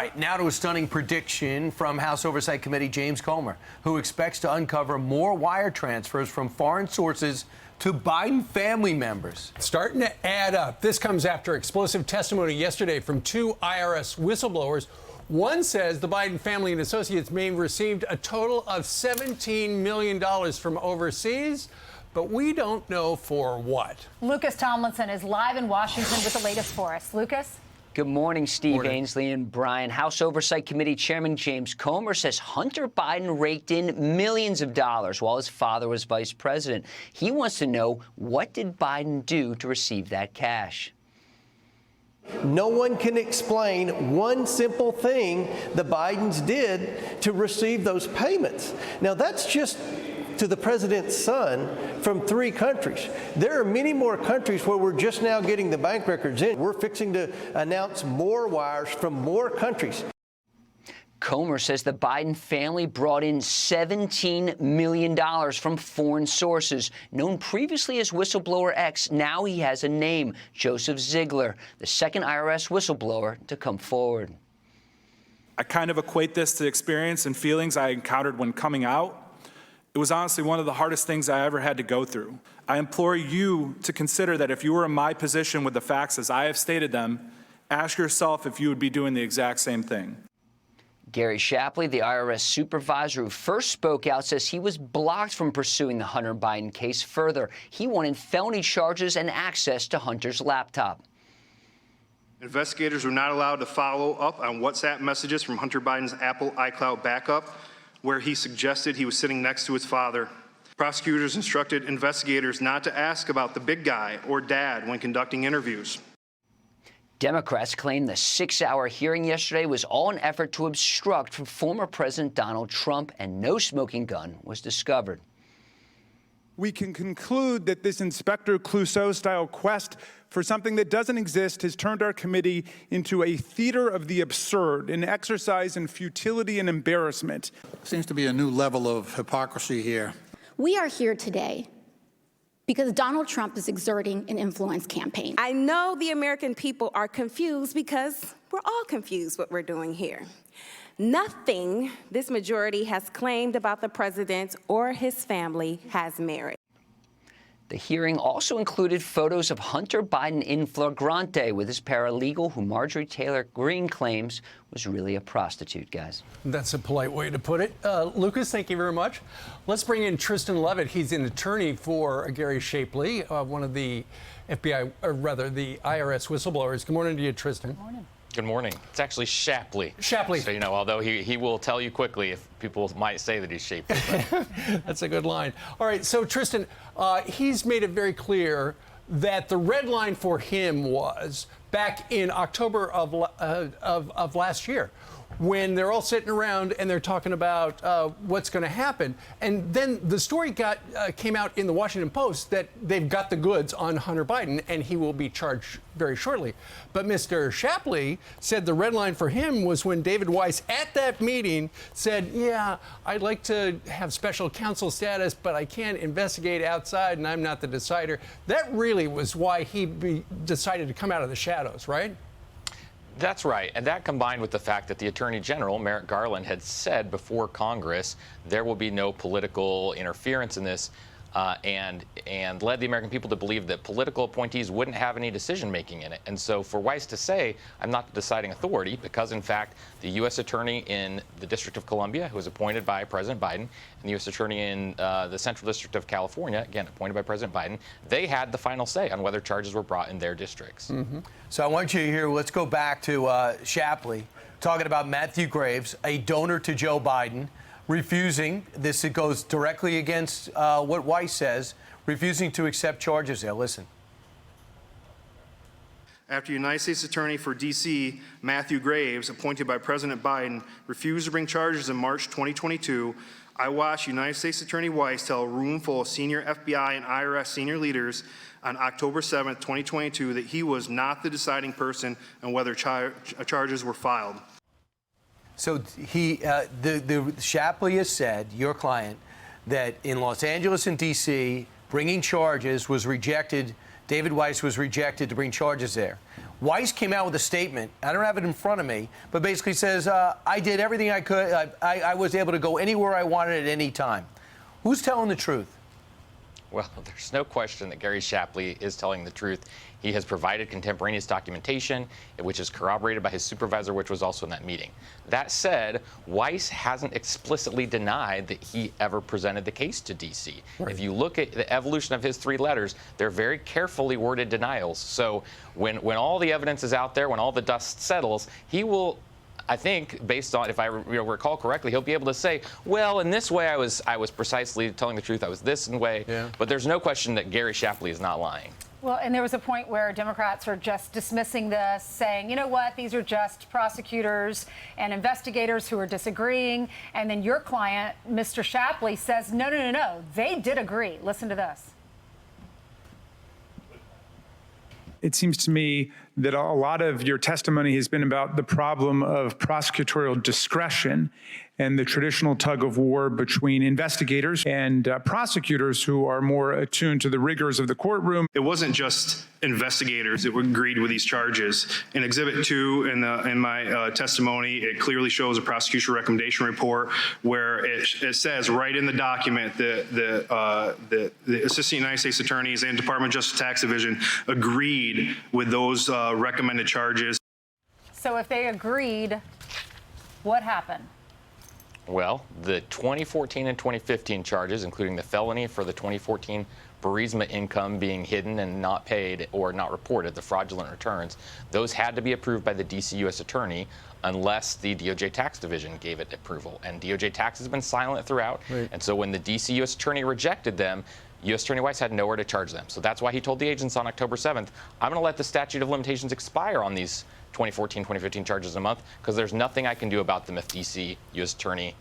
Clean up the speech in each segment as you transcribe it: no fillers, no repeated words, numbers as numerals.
right, now to a stunning prediction from House Oversight Committee James Comer, who expects to uncover more wire transfers from foreign sources to Biden family members. Starting to add up. This comes after explosive testimony yesterday from two IRS whistleblowers. One says the Biden family and associates may have received a total of $17 million from overseas, but we don't know for what. Lucas Tomlinson is live in Washington with the latest for us. Lucas? Good morning, Steve, Morning. Ainsley, and Brian. House Oversight Committee Chairman James Comer says Hunter Biden raked in millions of dollars while his father was vice president. He wants to know, what did Biden do to receive that cash? No one can explain one simple thing the Bidens did to receive those payments. Now, that's just to the president's son from 3 countries. There are many more countries where we're just now getting the bank records in. We're fixing to announce more wires from more countries. Comer says the Biden family brought in $17 million from foreign sources. Known previously as Whistleblower X, now he has a name, Joseph Ziegler, the second IRS whistleblower to come forward. I kind of equate this to experience and feelings I encountered when coming out. It was honestly one of the hardest things I ever had to go through. I implore you to consider that if you were in my position with the facts as I have stated them, ask yourself if you would be doing the exact same thing. Gary Shapley, the IRS supervisor who first spoke out, says he was blocked from pursuing the Hunter Biden case further. He wanted felony charges and access to Hunter's laptop. Investigators were not allowed to follow up on WhatsApp messages from Hunter Biden's Apple iCloud backup, where he suggested he was sitting next to his father. Prosecutors instructed investigators not to ask about the big guy or dad when conducting interviews. Democrats claim the 6-hour hearing yesterday was all an effort to obstruct from former President Donald Trump, and no smoking gun was discovered. We can conclude that this Inspector Clouseau-style quest for something that doesn't exist has turned our committee into a theater of the absurd, an exercise in futility and embarrassment. Seems to be a new level of hypocrisy here. We are here today because Donald Trump is exerting an influence campaign. I know the American people are confused because we're all confused what we're doing here. Nothing this majority has claimed about the president or his family has merit. The hearing also included photos of Hunter Biden in flagrante with his paralegal, who Marjorie Taylor Greene claims was really a prostitute, guys. That's a polite way to put it. Lucas, thank you very much. Let's bring in Tristan Leavitt. He's an attorney for Gary Shapley, one of the FBI, or rather the IRS whistleblowers. Good morning to you, Tristan. Good morning. Good morning. It's actually Shapley. Shapley. So, although he will tell you quickly if people might say that he's Shapley. That's a good line. All right, so Tristan, he's made it very clear that the red line for him was back in October of last year, when they're all sitting around and they're talking about what's going to happen. And then the story came out in the Washington Post that they've got the goods on Hunter Biden and he will be charged very shortly. But Mr. Shapley said the red line for him was when David Weiss at that meeting said, yeah, I'd like to have special counsel status, but I can't investigate outside and I'm not the decider. That really was why he decided to come out of the shadows, right? That's right. And that combined with the fact that the Attorney General, Merrick Garland, had said before Congress there will be no political interference in this, and led the American people to believe that political appointees wouldn't have any decision-making in it. And so for Weiss to say, I'm not the deciding authority, because, in fact, the U.S. Attorney in the District of Columbia, who was appointed by President Biden, and the U.S. Attorney in the Central District of California, again, appointed by President Biden, they had the final say on whether charges were brought in their districts. Mm-hmm. So I want you to hear, let's go back to Shapley, talking about Matthew Graves, a donor to Joe Biden, refusing, this it goes directly against what Weiss says, refusing to accept charges there. Listen. After United States Attorney for D.C., Matthew Graves, appointed by President Biden, refused to bring charges in March 2022, I watched United States Attorney Weiss tell a room full of senior FBI and IRS senior leaders on October 7, 2022, that he was not the deciding person on whether charges were filed. So the Shapley has said, your client, that in Los Angeles and D.C., bringing charges was rejected. David Weiss was rejected to bring charges there. Weiss came out with a statement. I don't have it in front of me, but basically says, I did everything I could. I was able to go anywhere I wanted at any time. Who's telling the truth? Well, there's no question that Gary Shapley is telling the truth. He has provided contemporaneous documentation, which is corroborated by his supervisor, which was also in that meeting. That said, Weiss hasn't explicitly denied that he ever presented the case to D.C. Right. If you look at the evolution of his 3 letters, they're very carefully worded denials. So when all the evidence is out there, when all the dust settles, he will, I think, based on, if I recall correctly, he'll be able to say, well, in this way I was precisely telling the truth. I was this way. Yeah. But there's no question that Gary Shapley is not lying. Well, and there was a point where Democrats are just dismissing this, saying, you know what, these are just prosecutors and investigators who are disagreeing. And then your client, Mr. Shapley, says, no, they did agree. Listen to this. It seems to me that a lot of your testimony has been about the problem of prosecutorial discretion and the traditional tug of war between investigators and prosecutors who are more attuned to the rigors of the courtroom. It wasn't just investigators that agreed with these charges. In Exhibit 2 in my testimony, it clearly shows a prosecution recommendation report where it says right in the document that the Assistant United States Attorneys and Department of Justice Tax Division agreed with those recommended charges. So if they agreed, what happened? Well, the 2014 and 2015 charges, including the felony for the 2014 Burisma income being hidden and not paid or not reported, the fraudulent returns, those had to be approved by the D.C. U.S. Attorney unless the DOJ Tax Division gave it approval. And DOJ Tax has been silent throughout. Right. And so when the D.C. U.S. Attorney rejected them, U.S. Attorney Weiss had nowhere to charge them. So that's why he told the agents on October 7th, I'm going to let the statute of limitations expire on these 2014, 2015 charges a month because there's nothing I can do about them if D.C. U.S. Attorney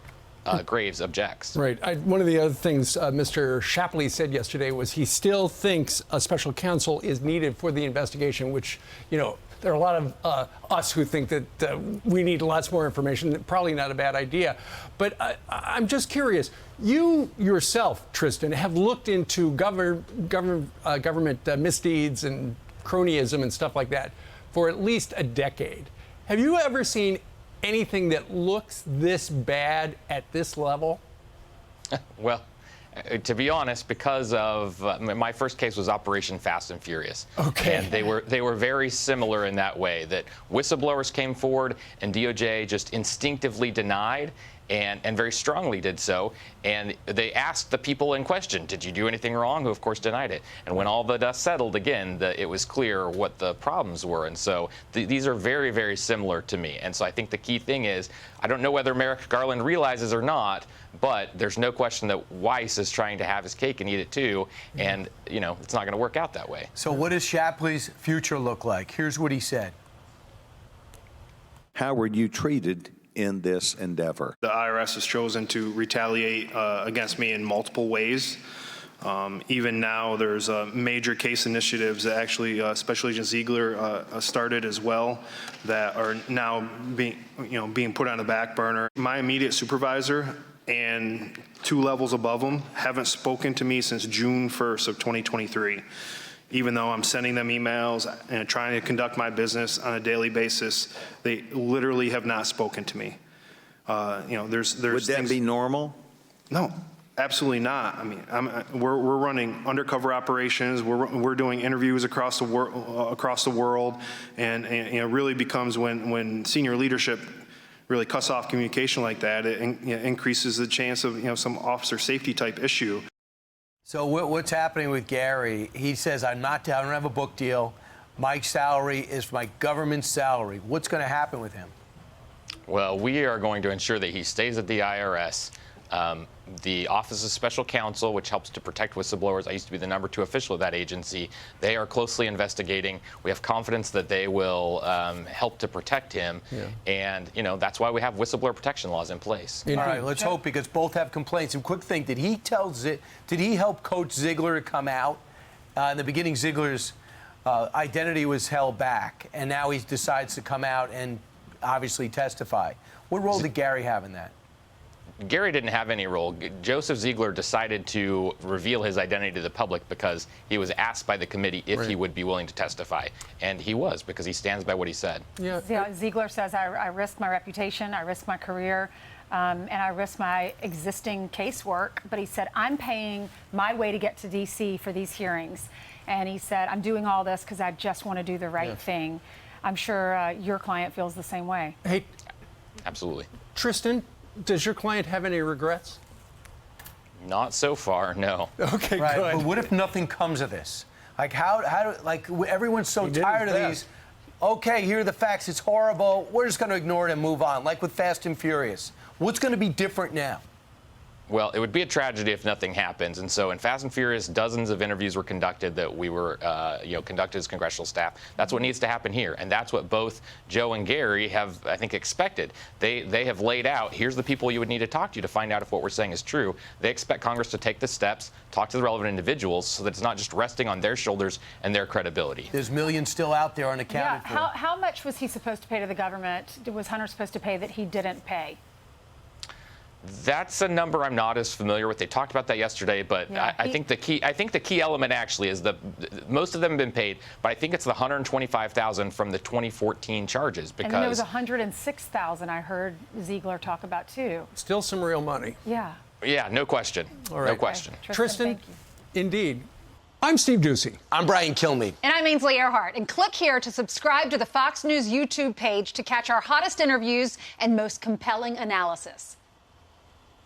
Graves objects. Right. One of the other things Mr. Shapley said yesterday was he still thinks a special counsel is needed for the investigation, which, you know, there are a lot of us who think that we need lots more information. Probably not a bad idea. But I'm just curious. You yourself, Tristan, have looked into government misdeeds and cronyism and stuff like that for at least a decade. Have you ever seen anything that looks this bad at this level? Well, to be honest, because of my first case was Operation Fast and Furious. Okay. And they were very similar in that way, that whistleblowers came forward and DOJ just instinctively denied and very strongly did so. And they asked the people in question, did you do anything wrong? Who, of course, denied it. And when all the dust settled again, it was clear what the problems were. And so these are very, very similar to me. And so I think the key thing is, I don't know whether Merrick Garland realizes or not, but there's no question that Weiss is trying to have his cake and eat it too. And, you know, it's not going to work out that way. So what does Shapley's future look like? Here's what he said. How were you treated in this endeavor? The IRS has chosen to retaliate against me in multiple ways. Even now, there's major case initiatives that actually Special Agent Ziegler started as well that are now being put on the back burner. My immediate supervisor and 2 levels above them haven't spoken to me since June 1st of 2023. Even though I'm sending them emails and trying to conduct my business on a daily basis, they literally have not spoken to me. There's Would that be normal? No, absolutely not. I mean, we're running undercover operations. We're doing interviews across the world, and it really becomes when senior leadership really cuts off communication like that, it increases the chance of some officer safety type issue. So what's happening with Gary? He says, I don't have a book deal. My salary is my government salary. What's going to happen with him? Well, we are going to ensure that he stays at the IRS. The Office of Special Counsel, which helps to protect whistleblowers, I used to be the #2 official of that agency. They are closely investigating. We have confidence that they will help to protect him. Yeah. And, that's why we have whistleblower protection laws in place. All right, let's hope, because both have complaints. And quick thing, did he help Coach Ziegler to come out? In the beginning, Ziegler's identity was held back, and now he decides to come out and obviously testify. What role did Gary have in that? Gary didn't have any role. Joseph Ziegler decided to reveal his identity to the public because he was asked by the committee if he would be willing to testify. And he was, because he stands by what he said. Yeah. Ziegler says, I risked my reputation, I risked my career, and I risked my existing casework. But he said, I'm paying my way to get to D.C. for these hearings. And he said, I'm doing all this because I just want to do the right thing. I'm sure your client feels the same way. Hey, absolutely. Tristan, does your client have any regrets? Not so far, no. Okay, right. good. But what if nothing comes of this? Like, how do, like, everyone's so tired of these. Okay, here are the facts. It's horrible. We're just going to ignore it and move on, like with Fast and Furious. What's going to be different now? Well, it would be a tragedy if nothing happens. And so in Fast and Furious, dozens of interviews were conducted that we were, conducted as congressional staff. That's what needs to happen here. And that's what both Joe and Gary have, I think, expected. They have laid out, here's the people you would need to talk to find out if what we're saying is true. They expect Congress to take the steps, talk to the relevant individuals, so that it's not just resting on their shoulders and their credibility. There's millions still out there unaccounted for. How much was he supposed to pay to the government? Was Hunter supposed to pay that he didn't pay? That's a number I'm not as familiar with. They talked about that yesterday, but I think the key element actually is most of them have been paid, but I think it's the $125,000 from the 2014 charges, because and then there was $106,000 I heard Ziegler talk about too. Still some real money. Yeah. Yeah, no question. All right. No question. Okay. Tristan, indeed. I'm Steve Ducey. I'm Brian Kilmeade. And I'm Ainsley Earhart. And click here to subscribe to the Fox News YouTube page to catch our hottest interviews and most compelling analysis.